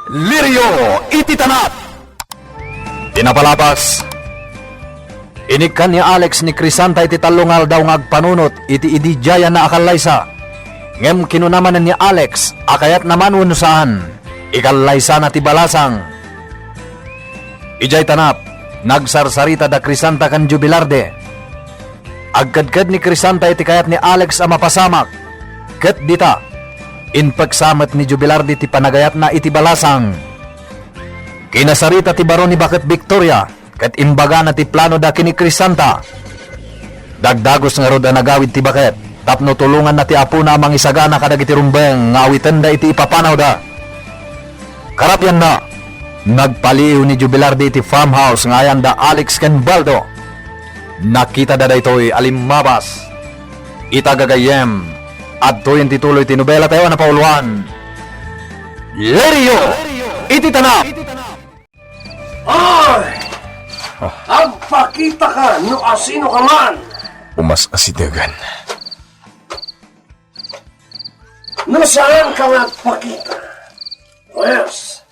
Lirio iti tanap. Pinapalapas. Inikan ni Alex ni Crisanta iti talungal daw ngagpanunot iti idijaya na akalaysa. Ngem kinunaman ni Alex akayat naman unusaan. Ikalaysa na ti balasang. Ijay tanap, nagsarsarita da Crisanta kan Jubilarde. Agkadkad ni Crisanta iti kayat ni Alex ang mapasamak. Ket dita, inpagsamat ni Jubilarde ti panagayat na iti balasang. Kinasarita ti baron ni Bakit Victoria, ket imbaga na ti plano da kini Crisanta. Dagdagos nga rod ang nagawid ti Bakit, tapno tulungan na ti apo na amang isagana kadag iti rumbeng, nga awitan da iti ipapanaw da. Karapyan na, nagpaliw ni Jubilarde iti farmhouse nga ayan da Alex ken Baldo. Nakita da ito'y alimabas, itagagayem, at to'y tituloy tinubela tayo na pauluan. Lirio! Iti tanap! Ay! Agpakita ka no asino ka man! Umas asidagan. Nasaan ka nga agpakita? Pues,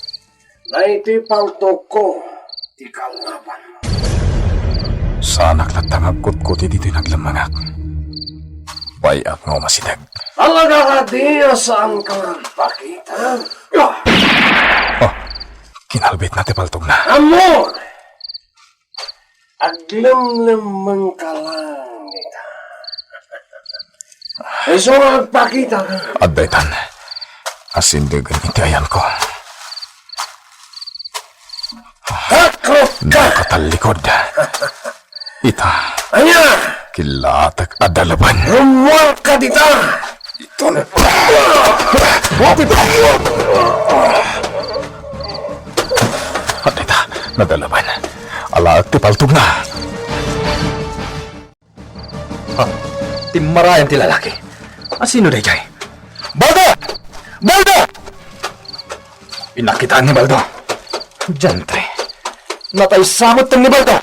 naitipaltok ko, di kalnapan. Sanak na tangagkot-kot dito'y naglamangak. Bayak nga umasidag. Talaga ka di saan ka nga agpakita? Kinalbit na tipaltog na. Amor! Aglamlamang ka lang kita. Eso nga agpakita ka. Adaytan, asindagan itayan ko. Hakrop ka! Nakatalikod. Ita, Anya! kilatak adalaban. Rumual ka dita! Ito na. Adayta, nadalaban. Alaak tipaltog na. Timarayan ti lalaki. Sino day jay? Baldo! Baldo! Pinakitaan ni Baldo. Diyantre. Natay samot ni Baldo.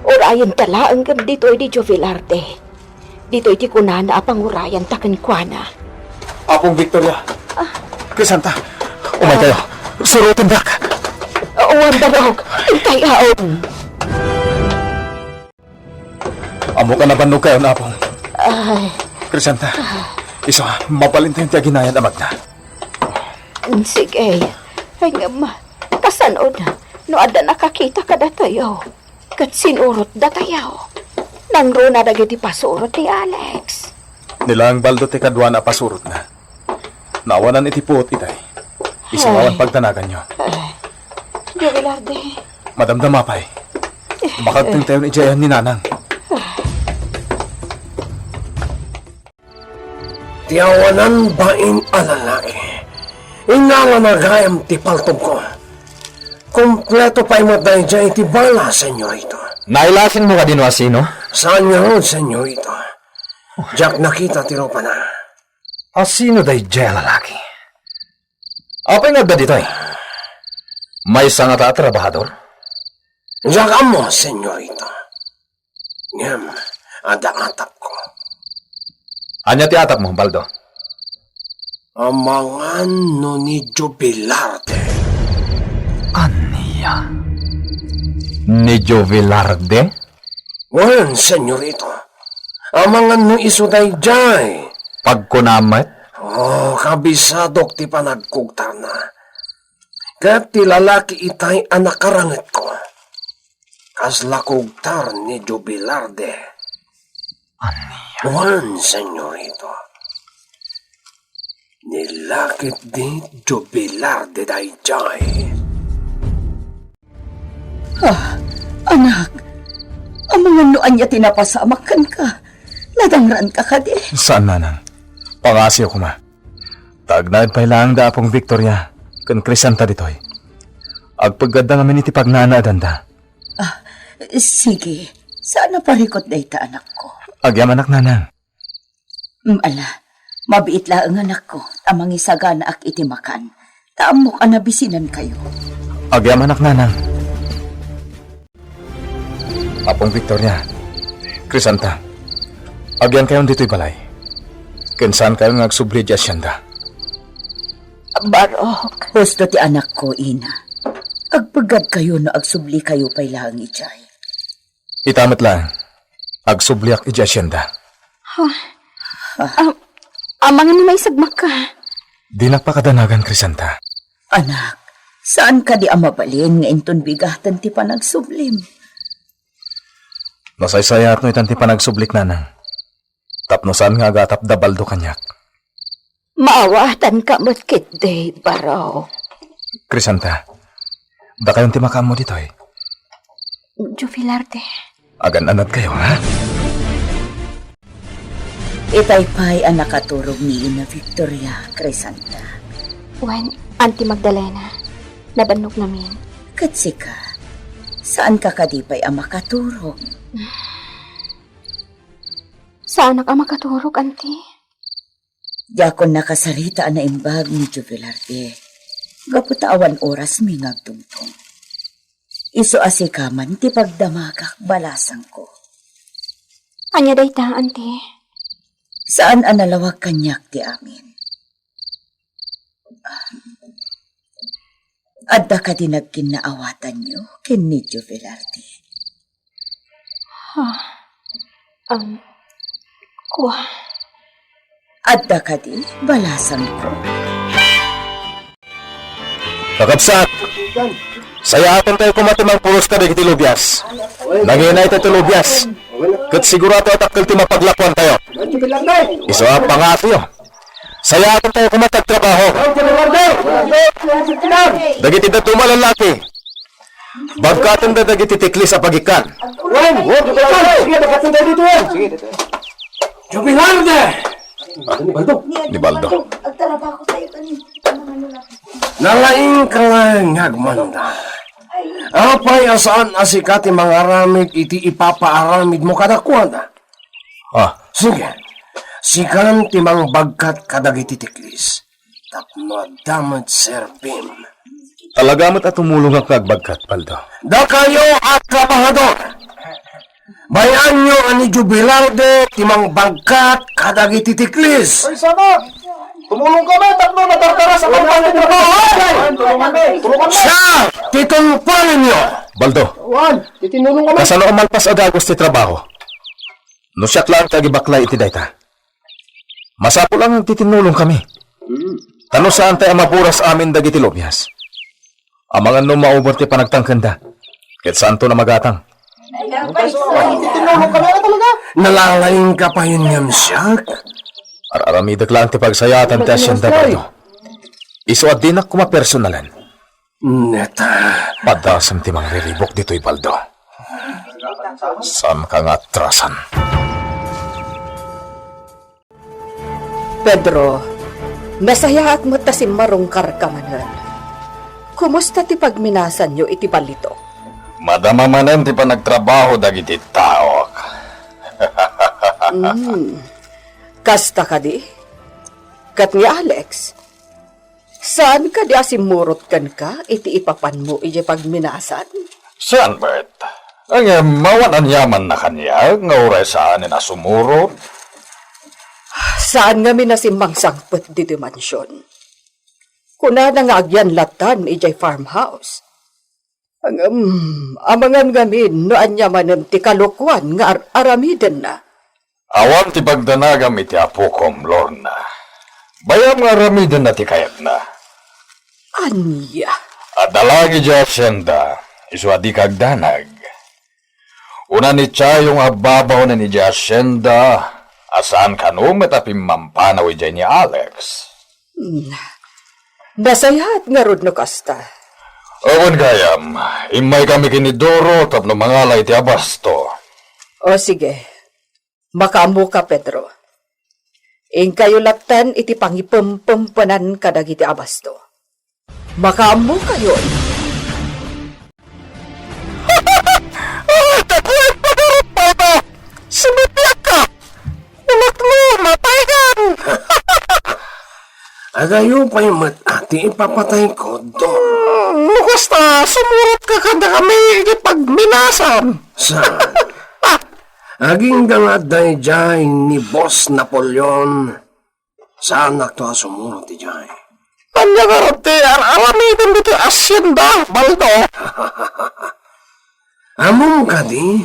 Urayan tala ang gam dito'y di Jovelarde. Dito'y di kunana apang urayan takan kuana. Apong Victoria. Crisanta. Umay kayo. Surutin dak. Uwan darog. Intay aon. Amo ka na banog kayo na apong. Ay, Crisanta. Isa, mapalintay yung tiyaginayan amag na. sige. Ay nga ma. Kasanod. No ada nakakita ka datayo. Kat sinurot datayo. Nangro na dagiti pasurot ni Alex. Nilang Baldo ti kadwa na pasurot na. Nawanan iti puot itay. Isingawan pagtanagan nyo. Jovelarde. Madamdama pa'y. Makagting tayo ni Jayan ni Nanang. Tiyawanan bain alalaki. Ingala na gayam ti paltog ko. Kompleto pa'y matay dyan iti bala, senyorito. Nailasin mo ka din wasino? Saan niya ron, senyorito? Jack nakita tiro pa na. Asino day Jaya lalaki? Apay nga ba dito eh? May sanga ta trabahador? Jack amo, senyorito. Ngam, ada atap ko. Anya ti atap mo, Baldo? Amangan no ni Jubilarde. Aniya? Ni Jovelarde? Wan, senyorito. Amangan no isuday jay. Pagkunamat? Oh, kabisadok ti panagkugtar na. Kat ti lalaki itay anak karangat ko. Kasla kugtar ni Jubilarde. Aniya? Wan, senyorito. Nilakit di Jubilarde day jay. Anak, ang mga noan niya tinapasamakan ka. Nadangran ka ka di. Saan nanang? Pangasi ako ma. Tagnad pa ilang da apong Victoria. Kan Crisanta ditoy. Agpagganda namin iti pagnanaadan da. Sige, sana parikot na ita anak ko. Agyam anak nanang. Ala, mabiit lang ang anak ko. Amang isagana ak itimakan. Taamok anabisinan kayo. Agyam anak nanang. Apong Victoria. Crisanta. Agyan kayon dito'y balay. Kinsan kayo nga agsubli di asyenda? Barok. Husto ti anak ko, ina. Agpagad kayo na agsubli kayo pay lang ijay. Itamat lang. Agsubliak di asyenda. Amang ni may sagmak ka. Di nakpakadanagan, Crisanta. Anak, saan ka di amabalin nga inton bigatan ti panagsublim? Nasaysayat no itanti pa nagsublik nanang. Tapno saan nga agatap da baldo kanyak. Maawatan ka mo't day, Barok. Crisanta, da kayong timakam mo dito eh. Jubilarde. Agan-anad kayo, ha? Itaypay ang nakaturog ni Ina Victoria Crisanta. Wen, Auntie Magdalena. Nabanok namin. Katsika, saan ka kadipay ang makaturog? Saan ka makaturog, Auntie? Diakon nakasarita na imbag ni Jubilarde. Gaputawan oras mi ngagtungtong. Iso asikaman ti pagdamagak balasang ko. Anya day ta, Auntie? Saan analawag kanyak ti amin? Adda ka din nagkinaawatan nyo kin ni Jubilarde. Kuha. Adda ka di balasang ko. Kakabsat! Saya aton tayo kumatimang pulos ka dagiti lubyas. Nanginay tayo lubyas. Kat sigurado at akal ti mapaglapuan tayo. Iso ang pangatyo. Saya aton tayo kumatagtrabaho. Dagiti da tumalalaki. Bagkatan da dagiti tikli sa pagikan. Jubilarde! Ni Baldo. Nalaing ka lang ngagmanda. Apay asaan asikati mangaramid iti ipapaaramid mo kadakwada. Sige, sikan timang bagkat kadagiti tiklis. Tapno damad serbim. Talagamot at tumulong ang kagbagkat, Baldo. Da kayo at trabahador. Bayan nyo ani Jubilarde timang bagkat kadagiti tiklis. Ay, sama! Tumulong kami! Tatlo na tartara sa kampanya ng Tulungan kami! Siya! Titungpanin nyo! Baldo, Juan, titinulong kami! kasano ang malpas agagos ti trabaho? No siyak lang tagibaklay iti dayta. Masapo lang ang titinulong kami. Tano saan tayo mapuras amin dagiti lobyas? Amangan no maubor ti panagtangkanda. Ket saan to na magatang? Titinulong kami na talaga! Nalalaing ka pa yun ngam siyak? Araramidag lang ti pagsayatan ti asyenda, Baldo. Iso at dinak kumapersonalan. Neta. Padasam ti mga rilibok dito'y Baldo. Sam ka nga atrasan. Pedro, nasayaat mo ta si marungkar ka manan. Kumusta ti pagminasan nyo iti palito? Madama manen ti panagtrabaho dagiti tao. Kasta ka di? Kat ni Alex, saan ka di asimurot kan ka iti ipapan mo iti pagminasan? Saan, Bert? Ang mawan ang yaman na kanya, nga uray saan na sumurot. Saan nga minasimbang sangpet di dimansyon? Kuna na nga agyan latan iti farmhouse. Amangan gamin no anya manen ti kalukwan nga aramiden na. Awan ti pagdanagam iti apukom, Lorna. Bayam nga ramidan na ti kayat na. Anya? At dalagi di asyenda, iswa di kagdanag. Una ni Chayong ababaw na ni di asyenda, asaan kanumet at pimampanaw iti ni Alex. Nasayahat nga rod no kasta. Awan gayam, imay kami kinidoro tapno mangalay ti abasto. O sige, makaamu ka, Pedro. Ing kayo latan iti pangipumpampanan kadag iti abasto. Makaamu kayo. Sumipyak ka! Ulat mo, matayan! Agayo pa yung matati ipapatay ko doon. Basta, sumurot ka kada kami iti pagminasan! Saan? Aging dangaday jay ni Boss Napoleon. Saan nakto sumuro ti Jay? Anya garante ang alamitin dito asyenda, Baldo. Among ka di?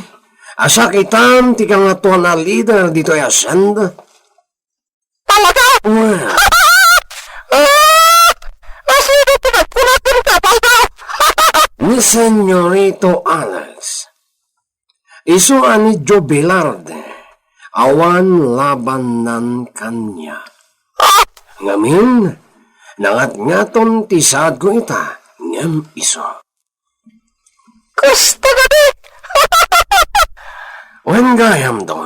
Asa kitam ti kang atuan na leader dito ay asyenda? Talaga? Well, Nasino pinagpulatin ka, Baldo? ni Senyorito Alex, iso ani Joe Velarde, awan laban nan kanya. Ngamin, nangat-ngaton ti saad ko ita, ngam iso. Gusto ka di? Wen gayam do.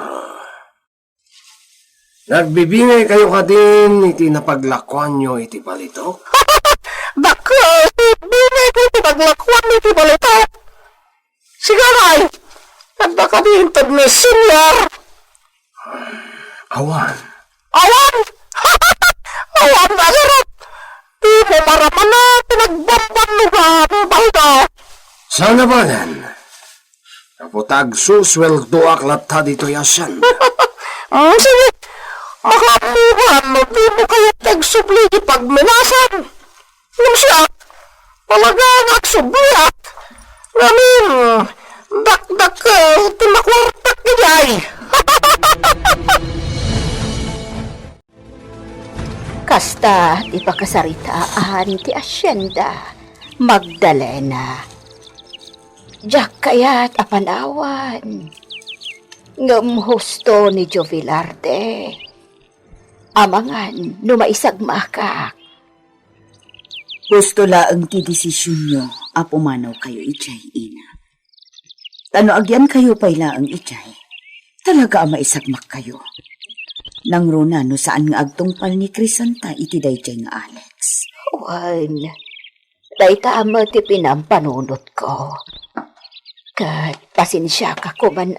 Nagbibingay kayo ka din iti napaglakwan nyo iti palitok? Bako, binay ko iti paglakwan iti balito. Sigaray, nagda ka di hintad ni senior. Awan. Awan! Awan na sarap! Di mo maraman na pinagbamban lugar, Baldo. Sana ba yan? Kaputag susweldo aklat dito yasan. Sige, makapuhan mo di mo kayo tagsubli pag minasan. Yung siya, talaga nagsubliat. Namin, dak-dak tinakwartak ni Jay. Kasta ti pakasaritaan ti asyenda Magdalena. Diyak kayat apanawan. Ngam husto ni Joe Velarde. Amangan numaisag makak. Gusto laang ti desisyon nyo, apumanaw kayo ichay, ina. Tano agyan kayo pa'y laang ichay. Talaga ang maisagmak kayo. Nang runa no saan nga agtungpal ni Crisanta iti dayjay nga Alex. Wan, day tama ti pinampanunot ko. Kat pasensya ka kuman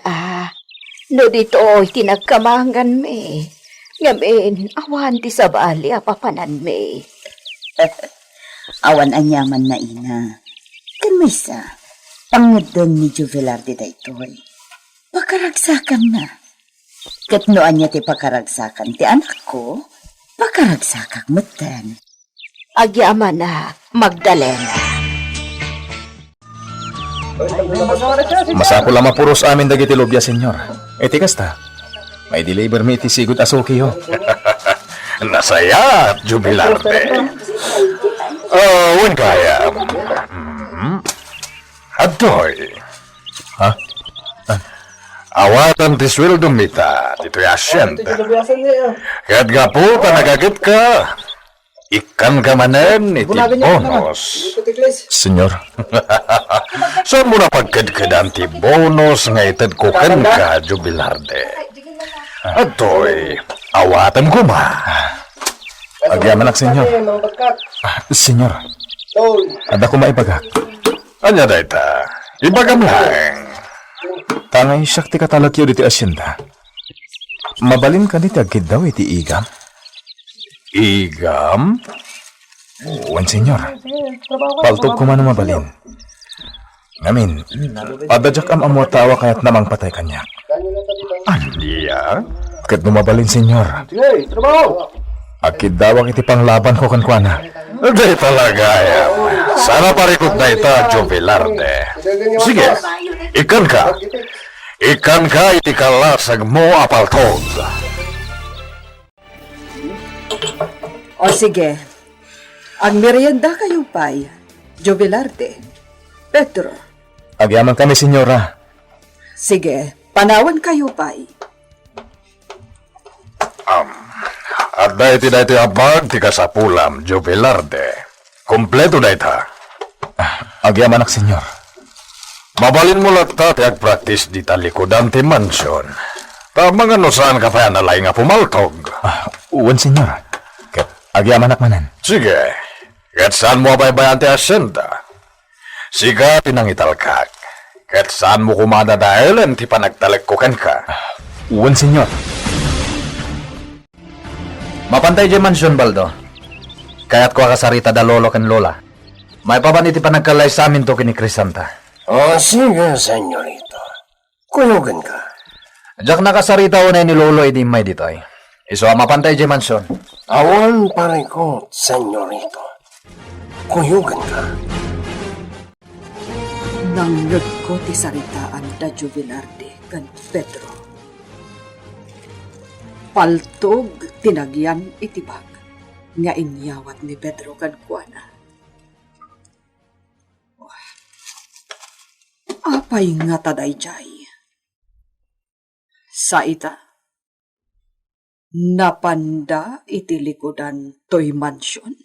no dito tinagkamangan me. Ngamin, awan ti sabali apapanan me. Awan anyaman na ina. Kan may sa, pangadon ni Joe Velarde daytoy. Pakaragsakan na. Kat noan niya ti pakaragsakan ti anak ko, pakaragsakak mutan. Agyaman na, Magdalena. Masako lamang puros amin dagiti lobya, senyor. Iti kasta, may deliver mi iti sigut asuki ho. Nasaya, Jubilarde. Wen kaya. Adoy. Ha? Awatan ti sweldo mita, dito'y asyenta. Kaya't nga po, panagagit ka. Ikan ka manen, iti bonus. Senyor, Saan mo na pagkadkadan ti bonus nga itad ko kan ka, Jubilarde? Adoy, awatan ko ma. agyaman ak, senyor. Senyor, ada ko maibagak. Anya dayta, ibagam lang. Tangay siyak ti katalakyo diti asyenda. Mabalin ka ni tagkid daw iti igam. Igam? Wan, senyor. Paltog ko man mabalin. Ngamin, padadyak am tawa kaya't namang patay kanyak. Andiya? Kat numabalin, senyor. Akid dawak iti panglaban ko kankwana. Day talaga yan. Sana parikot na ita, Jubilarde. Sige, ikan ka. Ikan ka iti kalasag mo apaltog. O sige, ang merienda kayo pa'y Joe Velarde, Pedro. Agyaman kami, senyora. Sige, panawan kayo pa'y. At dahi ti abag ti kasapulam, Jubilarde. Kompleto dahi ta. Agyaman ak, senyor. Mabalin mo lang ta ti agpraktis di talikodan ti mansyon. Tamang ano saan ka pa nalay nga pumaltog. Wan, senyor. Kat agyaman ak manan. Sige, kat saan mo baybayan ti asyenda? Siga pinangitalkak. Kat saan mo kumadadahilan ti panagtalikukan ka? Wan, senyor. Mapantay di mansyon, Baldo. Kaya't ko akasarita da lolo ken lola. May pabaniti pa nagkalay sa amin to kini Crisanta. O sige, senyorito. Kulugan ka. Diyak nakasarita unay ni lolo, hindi may ditoy. Iso mapantay jay mansyon. Awan pare ko, senyorito. Kuyugan ka. Nanggag ko ti saritaan da Jubilarde kan Pedro. Paltog tinagyan itibag nga inyawat ni Pedro kan Kuana. Apay nga tadayjay. Sa ita, napanda iti likodan toy mansyon.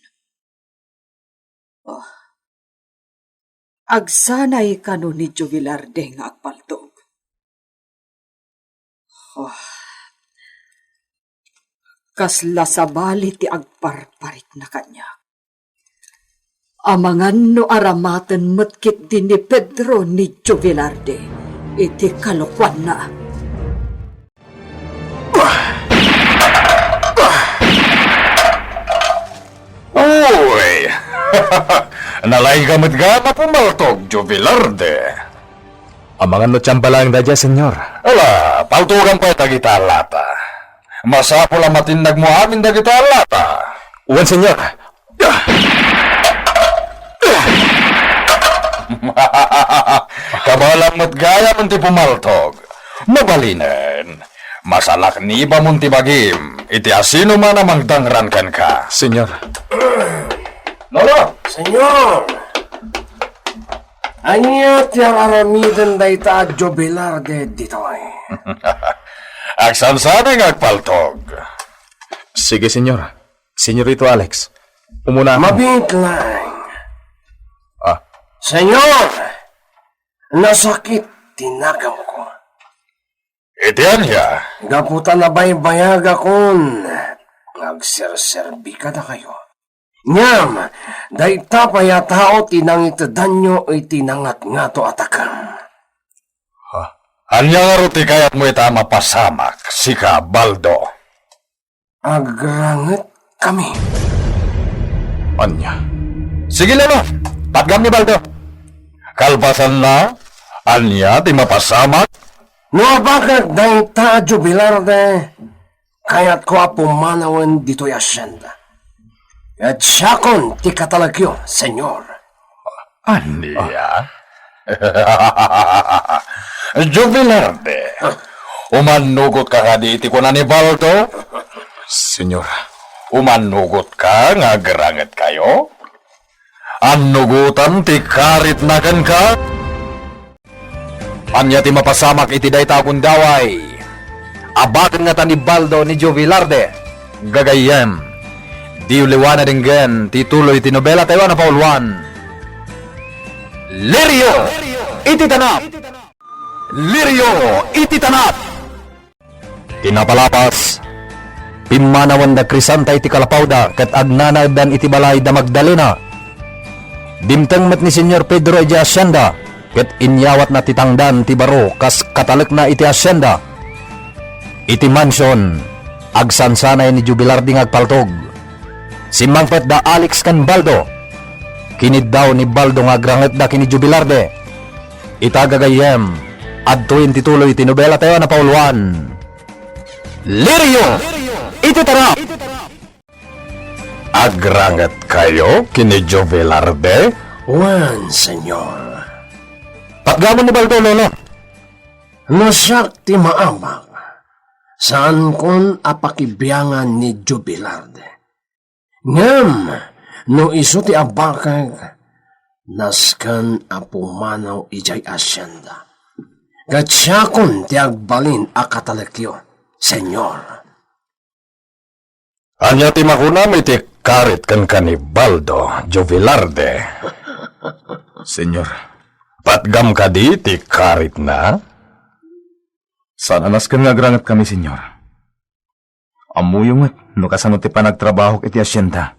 Agsanay kano ni Jubilarde nga agpaltog. Kasla sa bali ti agparparit na kanya. Amangan no aramaten metkit din ni Pedro ni Jubilarde, iti kalokwan na. Uy! Nalay gamit gana pumaltog, Jubilarde. Amangan no tiyambala ang dadya, senyor. Ala, paltugan pa itagita lata. Masapo lang matindag mo amin dagita lata. Uwan, senyor. Kabalang mo't gaya munti pumaltog. Mabalinen. Masalak ni ba munti bagim. Iti asino man amang dangran kan ka. Senyor. Lolo! Senyor! Anya ti aramidan da ita Jubilarde ditoy. Aksan sana nga agpaltog. Sige, senyor. Senyorito Alex. Umuna ako. Mabit lang. Senyor! Nasakit tinagam ko. Itian ya. Gaputan na baybayag akon. Nagserserbi ka na kayo. Nyam, dayta pa yatao tinangitadanyo ay tinangat nga to atakam. Anya nga ruti kayat mo ita mapasamak, sika Baldo. Agranget kami. Anya. Sige lalo, patgam ni Baldo. Kalpasan na, anya ti mapasamak. No bakit dayta Jubilarde, kayat ko apumanawan dito'y asyenda. At siyakon ti katalagyo, senyor. Anya? Jubilarde, umanugot ka nga di iti ko na ni Baldo? Senyor. Umanugot ka nga garanget kayo? Anugutan ti karit na kan ka? Anya ti mapasamak iti dayta akong daway. Abakan nga ta ni Baldo ni Jubilarde. Gagayem. Di uliwana dinggen ti tuloy ti nobela tayo na paulwan. Lirio! Iti tanap! Lirio! Iti tanap! Tinapalapas. Pimanawan da krisanta iti kalapawda kat agnana dan iti balay da Magdalena. Dimteng met ni Senyor Pedro iti asyenda ket inyawat na titangdan ti baro kas katalek na iti asyenda. Iti mansyon agsansanay ni Jubilarde nga agpaltog. Simangpet da Alex kan Baldo. Kinid daw ni Baldo nga agranget da kini Jubilarde. Itagagayem adtuin tituloy tinobela tayo na pauluan. Lirio! Iti tarap! Agranget kayo kini Jubilarde? Wan, senyor. Patgamon ni Baldo, lolo. Nasak ti maamang. Saan kon apakibiyangan ni Jubilarde? Ngam, no iso ti abakag, naskan apumanaw ijay asyenda. Gatsyakon ti agbalin akatalekyo, senyor. Anya ti makunam iti karit kan kani Baldo, Jubilarde. Senyor, Patgam ka di ti karit na? sana nasken nga agranget kami, senyor. Amuyungot no kasano ti panagtrabaho iti asyenda.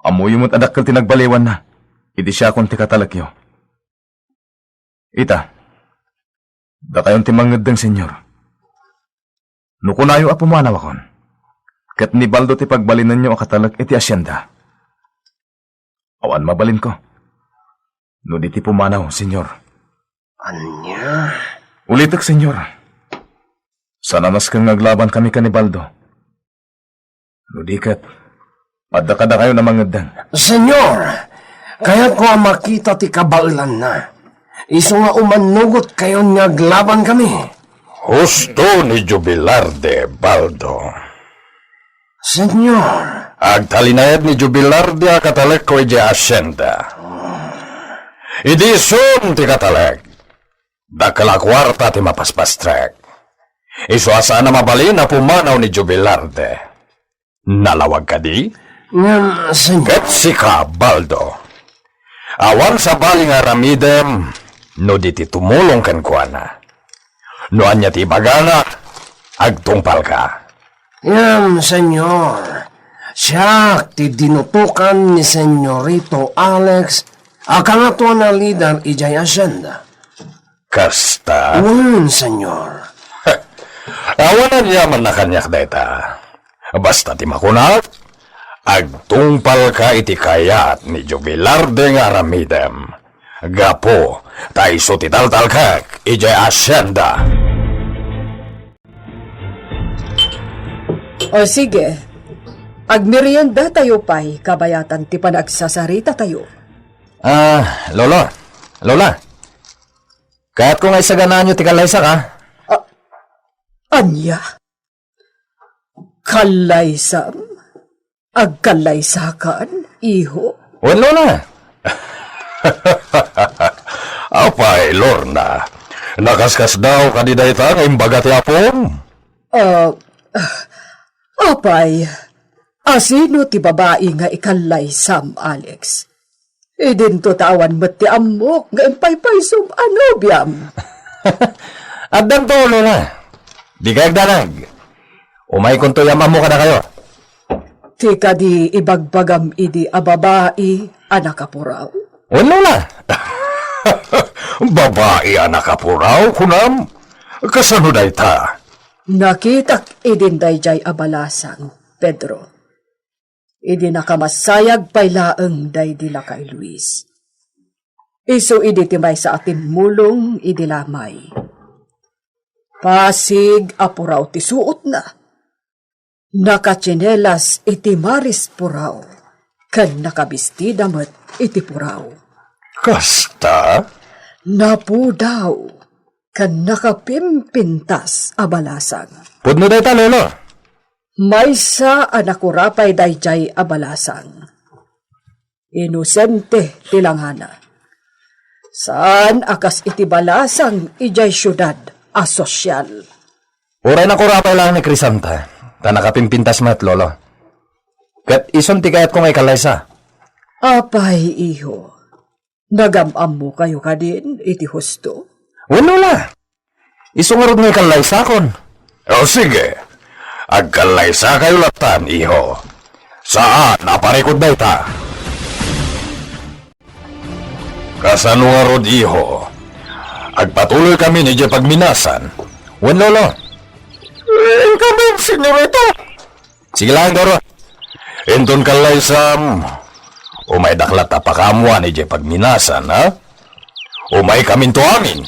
Amuyungot adakkel ti nagbaliwan na. Iti siya kon ti katalakyo. Ita, dakayon ti mangedeng, senyor. No kunayo apumanaw akon. Ket ni Baldo ti pagbalinan nyo akatalak iti asyenda. Awan mabalin ko. No di ti pumanaw, senyor. Anya? Ulitek, senyor. Sana mas kang naglaban kami kanibaldo. Ludikat, padda-kada kayo na mangadan. Senyor, kaya ko ang makita ti kabailan na. Iso nga umanugot kayo nga aglaban kami. Husto ni Jubilarde, Baldo. Senyor, Agtalinayad ni Jubilarde a katalek ko iti asyenda. Idi sun ti katalek. Dakala kwarta ti mapaspastrek. Iso asana mabalin na pumanaw ni Jubilarde. Nalawag ka di? nga, senyor. Ket sika, Baldo. Awan sa baling aramidem, no di ti tumulong ken kuana. No anya ti bagana, agtungpal ka. Yan, senyor. Siya, ti dinutukan ni Senyorito Alex, akangato na lider ijay asyenda. Kasta, Senyor. awanan yaman na kanyak data. Basta ti makunat, agtungpal ka iti kayat ni Jubilarde nga aramidem. Gapo, taiso ti taltalkak, ijay asyenda. O sige, agmerienda tayo pa'y kabayatan ti panagsasarita tayo. Lolo. Lola. Kaya't kung ay saganaan nyo ti kalaysa ka, Anya? Kalaysam? Agkalaysakan, iho? wen Lola. Apay, Lorna. Nakaskas daw kanidayta ng imbaga ti apong. Apay, asino ti babae nga ikalaysam, Alex? Idin to tawan mo't ti amok nga impaypaysum anobyam. Addan to, Lola. Di kayag danag. Umay kung to yamam mo ka na kayo. Ti kadi ibagbagam idi a babae anak kapuraw. Wen Lola. Babae anak kapuraw, kunam. Kasano dayta? Nakitak idin dayjay abalasang, Pedro. Idi nakamasayag paylaeng day dila kay Luis. Iso idi timay sa atin mulong idi lamay. Pasig apuraw ti suot na. Nakatsinelas iti maris puraw. Kan nakabistida met iti puraw. Kasta? Napudaw. Kan nakapimpintas abalasang. Pudno dayta, Lolo. Maysa anakurapay dayjay abalasang. Inosente tilanghana. Saan akas iti balasang ijay syudad asosyal. Uray na kurapay lang ni Crisanta. Ta nakapimpintas mat, Lolo. Kat ison ti kayat kung ay kalaysa. Apay, iho. Nagamam mo kayo ka din iti husto? Wen Lola. Iso nga rod nga kalaysa kon. O sige. Agkalaysa kayo latan, iho. Saan naparikod dayta? Kasano nga rod, iho? Agpatuloy kami ni Diya pagminasan. Wen Lolo. Kami, senyorito. Sige lang, Doro. Inton kalaysam. Umay daklat na pakamwa ni Diya pagminasan, ha? Umay kamin to amin.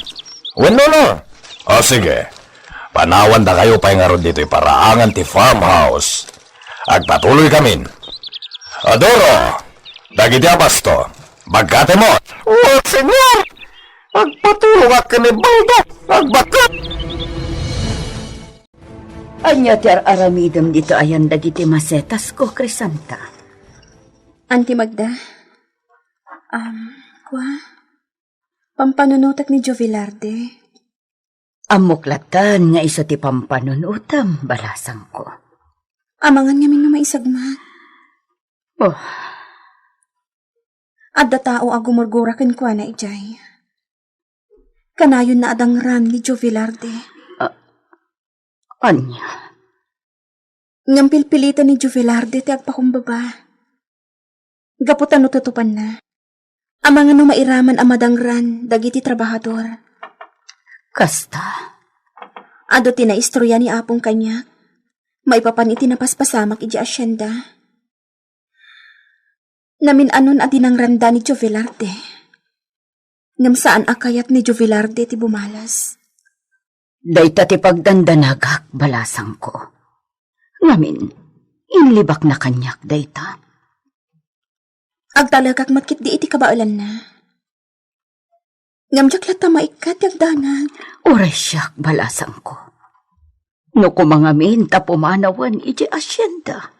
Wen Lolo. O sige. Panawan na kayo pa nga ron dito paraangan ti farmhouse. Agpatuloy kami. Adoro, dagiti abasto, bagkate mo. O, senyor. Agpatulong ka ni Baldo. Agbakat. Anya ti aramidem dito ayan dagiti masetas ko, Crisanta. Auntie Magda, pampanunutak ni Jovelarde. Amuklatan nga iso ti pampanunutam, balasang ko. Amangan nga nga maisagmat. Oh, Adda tao agumurgurakin ko na ijay. Kanayon na adang ran ni Jovelarde. anya. Ngam pilpilitan ni Jovelarde ti agpakumbaba. Gaputan no tutupan na. Amangan no mairaman amadang ran dagiti trabahador. Kasta. Ado tinaistorya ni apong kanya. Maipapan iti napaspasamak iji asyenda. Namin anon adinang randa ni Jovelarde. Ngam saan akayat ni Jovelarde ti bumalas. Dayta ti pagdandanagak balasang ko. Ngamin, inlibak na kanyak dayta. Agtalagak matkit di iti kabaulan na. Ngamjak lata maikat yagdanag. Oray siyak balasang ko. No kumangamin ta pumanawan iti asyenda.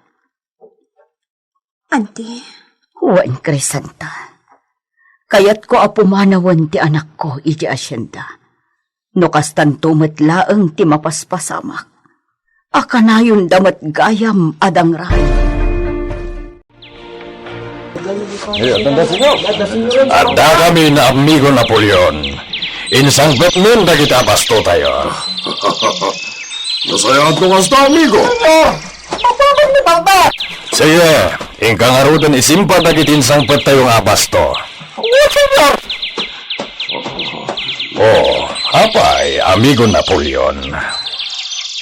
Ante, Huwan Crisanta. Kayat ko apumanawan ti anak ko iti asyenda. No kastan tumetlaeng ti mapaspasamak. Akanayon damat gayam adang rahay. Ada kami na amigo Napoleon. Insangbat nun na kita basto tayo. Nasaya ito kasta, amigo. Sige, ingkang arudan isimpa na kitinsangpat tayo nga basto. Oh, apay, amigo Napoleon.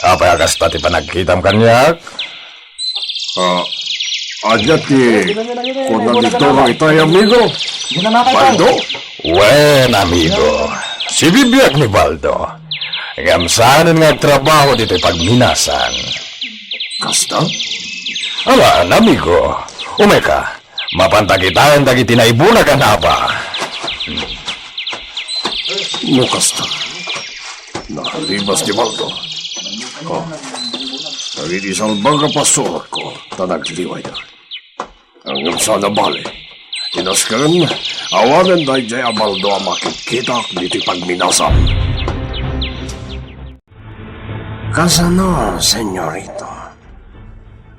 Apay akas pati pa nagkitam kanyak? Anya ti, kung nandito lang itay, amigo. Baldo? Wen, amigo. Si bibiyag ni Baldo. Ngamsanan nga trabaho dito'y pagminasan. Kasta? Alan, amigo. Umeka, mapantakitaan dagiti na ibuna ka na ba? No, kasta. Nakalibas ni Baldo. Nagidisang baga pasurot ko, tanagliway na. Hanggang sa nabali, inaskaran, awanan na jay Abaldo ang makikita dito pagminasan. Kasano, senyorito?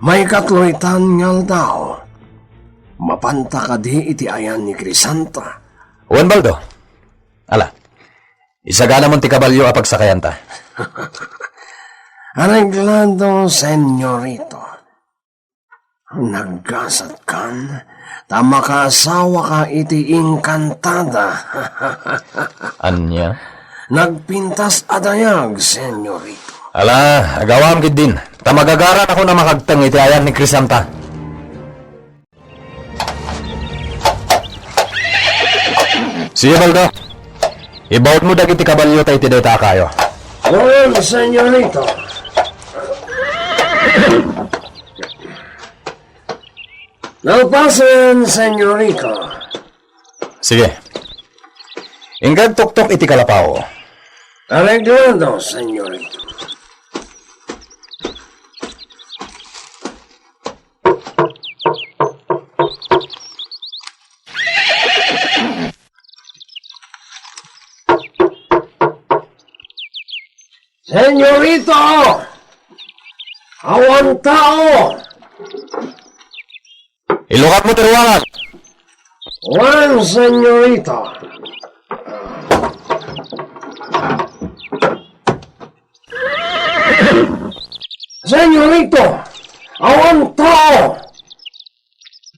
May katluitan ngal daw. Mapanta ka di iti ayan ni Crisanta. Juan Baldo. Ala, isagana mo ti kabalyo apag sakayan ta. Arreglado, senyorito. Naggasat kan, tama ka asawa ka iti inkantada. Anya? Nagpintas adayag, senyorito. Ala, agawam kid din. Tamagagaran ako na makagtang iti ayan ni Crisanta. Sige Baldo. Ibawat mo dagiti kabalyo tayo ti dayta kayo. Well, senyorito. Nalpasan, senyorito. Sige. Ingkag tuktok iti kalapaw. Arreglado, senyorito. Senyorito! Awan tao! Ilukat mo tiruangan. Juan, senyorito. Senyorito! Awan tao!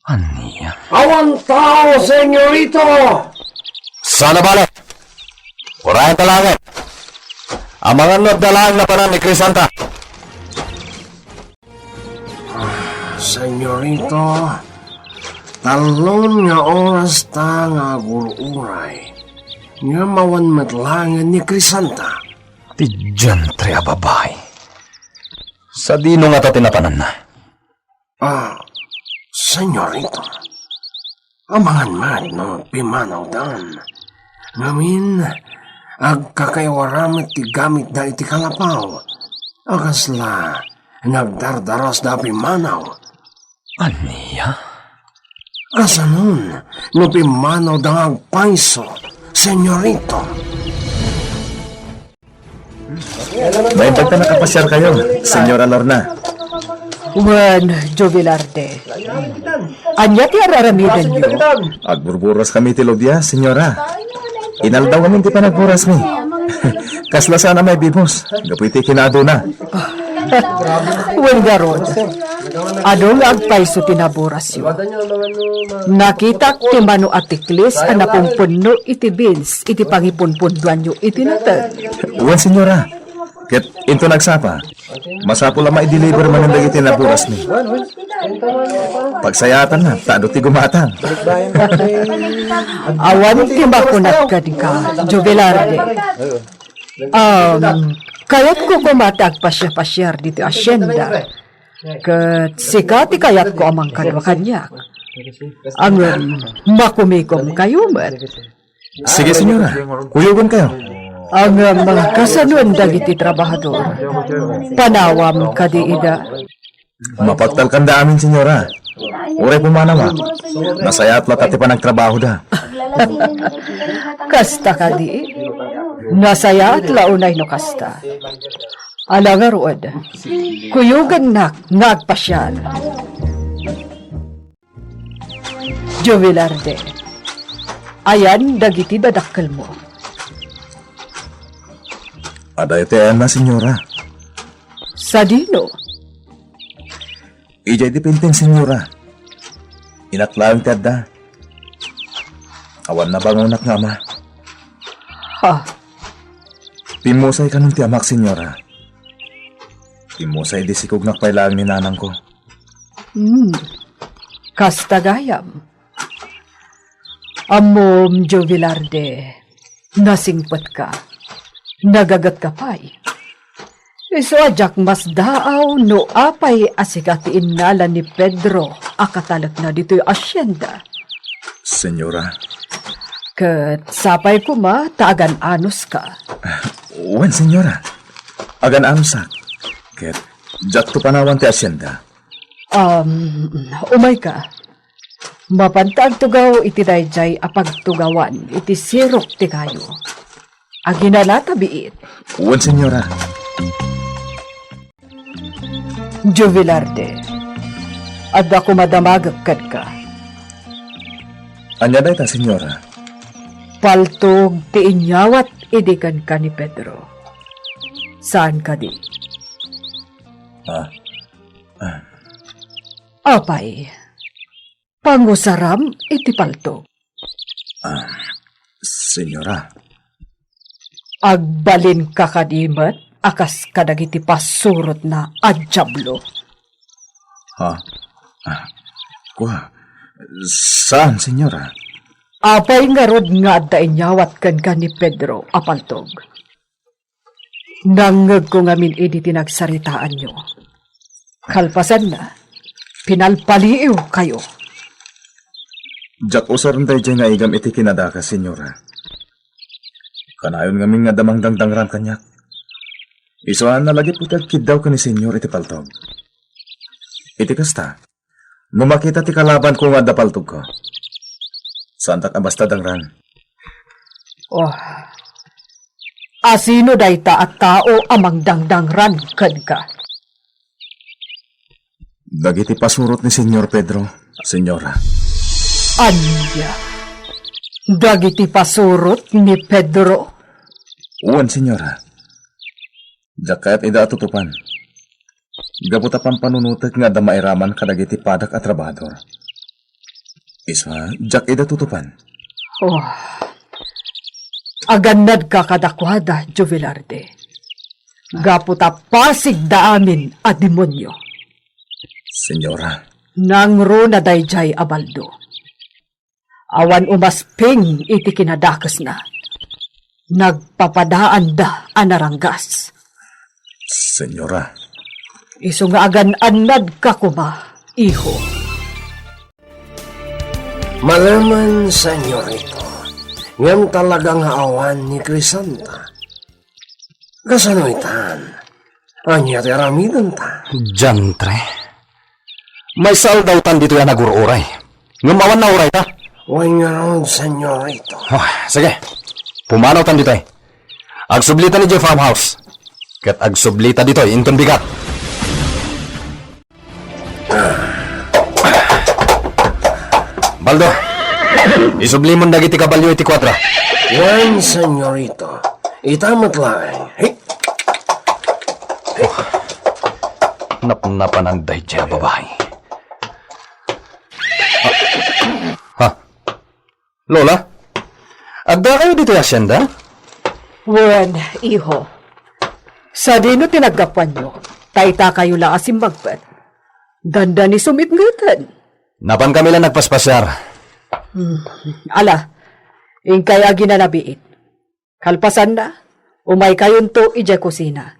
Anya? Awan tao, senyorito! Sana bale. Urayan talangin. Ang mga nagdalaan na panan ni Crisanta. Senyorito, talon nga oras ta nga guluray. Nga mawan matlangan ni Crisanta. Ti jantre a babay. Sa dino nga ta tinapanan na. Senyorito, amangan man no pimanaw dan. Ngamin, agkakaiwaramit ti gamit da iti kalapaw. Agasla, nagdardaras da pimanaw. Anya? Kasanun, no pimanaw da nga agpaiso, senyorito. May pagka nakapasyar kayo, Senyora Lorna. Juan Jovelarde. Anya ti araramidan niyo? Agburburas kami ti lobya, Senyora. Inaldaw kami ti panagburas mi. Kasla sana may bibos. Gapuiti kinado na. Juan Garon. Adong agpaiso tinaburas yun. Nakita ti mano atiklis ang napumpuno iti bins iti pangipunpunduan nyo iti natag. Uwan, Senyora. Ket into nagsapa. Masapo lang ma-deliver man ang dagiti naburas ni. Pagsayatan na, tado ti gumatan. Awan ti makunat ka di ka, Jovelarde. Kayat ko kumatag pasya-pasyar dito asyenda. Kat sikati kayat ko amang kanwa-kanyak. Ang makumikom kayo man. Sige, senyora. Kuyugon kayo. Ang mga kasanuan dagiti trabahador. Panawam kadiida. Mapagtalkanda amin, senyora. Uray pumanawa. Nasaya at lakat pa nagtrabaho da. Kasta kadi. Nasaya at launay no kasta. Alangaruad. Kuyugan nagpasyal. Jovelarde. Ayan, dagiti dadakkel mo. Aday tayan na, senyora. Sa dino. Ijay dipinting, senyora. Inaklaan ti adda. Awan na bangunak nga, ama. Ha, Pimusay ka nun ti amak, senyora. Pimusay di sikog nakpailaan ni nanang ko. kastagayam. Amom Jovelarde, nasingpet ka. Nagagat ka pa'y. Iso ajak mas daaw no apay asikati inala ni Pedro akatalak na dito'y asyenda. Senyora. Kat sapay ko ma, taagan anos ka. Wan, senyora. Agan anusak. Ket, jak to panawan ti asyenda. Umay ka. Mapantag tugaw iti dayjay apagtugawan iti sirok ti kayo. Aginalata biit. Wan, senyora. Jovelarde, adda ko madamagag ka. Anya day ta, senyora. Paltog ti inyawat idikan ka ni Pedro. Saan ka di? Apay, pangusaram iti paltog. Senyora. Agbalin ka kadimat, akas kadagiti pasurot na adjablo. Kwa, saan, senyora? Apay nga rod nga adda inyawat kan ka ni Pedro apaltog. Nangag ko ngamin idi tinagsaritaan nyo. Kalpasan na, pinalpaliiw kayo. Jak usar day dyan nga igam iti kinadaka, senyora. Kanayon ngamin nga damang dangdangran kanyak. Isuan na lagi putag kidaw ka ni senyor iti paltog. Iti kasta, numakita ti kalaban ko nga da paltog ko. Saan tak abasta dangran? Asino dayta at tao amang dangdangran kad ka? Dagiti pasurot ni Senyor Pedro, senyora. Anya? Dagiti pasurot ni Pedro? Uwan, senyora. Jakayat ida atutupan. Gabutapan panunutek nga da mairaman kadagiti padak at trabador. Isa, jak ida tutupan. Aganad ka kadakwada, Jovelarde. Gaputa pasig da amin a demonyo. Senyora. Nangro na dayjay abaldo. Awan umasping iti kinadakas na. Nagpapadaan da anaranggas. Senyora. Iso nga agan-anad ka kuma, iho. Malaman, senyorito, ngam talagang awan ni Crisanta. Kasanoitan, anya ti aramidan ta. Jantre. May saldautan dito yan nagururay. Ngumawan na uray ta. Way nga ron, senyorito. Sige, pumanaw tan dito eh. Agsublita ni Jeff Farmhouse. Kat agsublita dito eh, inton bigat. Baldo, isublimon dagiti kabalyo iti 4. Yan, senyorito. Itamat lang. Hey, Napnapan ang dayjay babae. Lola, agda kayo dito yung asyenda? Wen, iho. Sa dino tinagapan nyo, tayta kayo laasim magpat. Ganda ni sumitngatan. Napan kami lang nagpaspasyar. Ala, ingkay agi na nabiit. Kalpasan na, Umay kayon to ija kusina.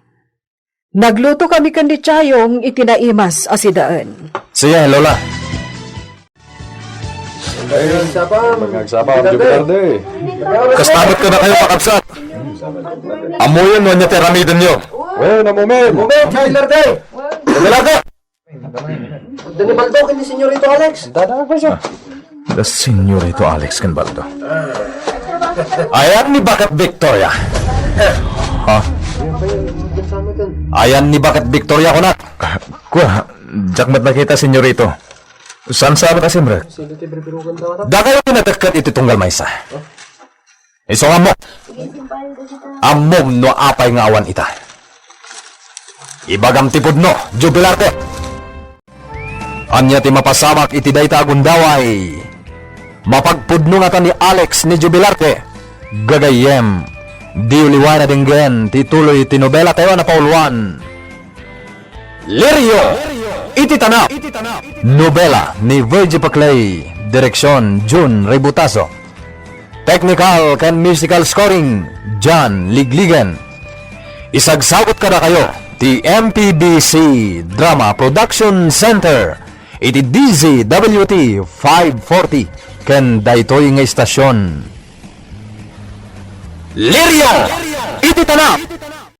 Nagluto kami kandi chayong itinaimas asidaan. Siya, Lola. Magsapa ang Jubilarde. Kastamot ka na kayo, pakabsat. Amuyin mo niya teramidan nyo. Well, na moment. Jubilarde! Jubilarde! Danibaldo ni Senyorito Alex. The Senyorito Alex Canbaldo. Ayan ni Bakit Victoria. Ha? Ayan ni Bakit Victoria ko na. Kuha, jakmat na kita, Senyorito. Saan sa amin kasi, Mrek? Dakayo pinatakat iti tunggal maysa. Iso nga mo. Amom no apay nga awan ita. Ibagam tipod no, Jubilarte. Anya ti mapasamak iti dayta agundaway. Mapagpudno nga ta ni Alex ni Jubilarte. Gagayem. Di uliwan na dinggen ti tuloy ti nobela tayo na pauluan. Lirio! Iti tanap! Nobela ni Virgie Paclay. Direksyon June Rebutaso. Technical and musical scoring John Ligligan. Isagsagot ka na kayo ti MPBC Drama Production Center. Iti DZWT 540 ken daytoy nga istasyon. Lirio! Iti tanap!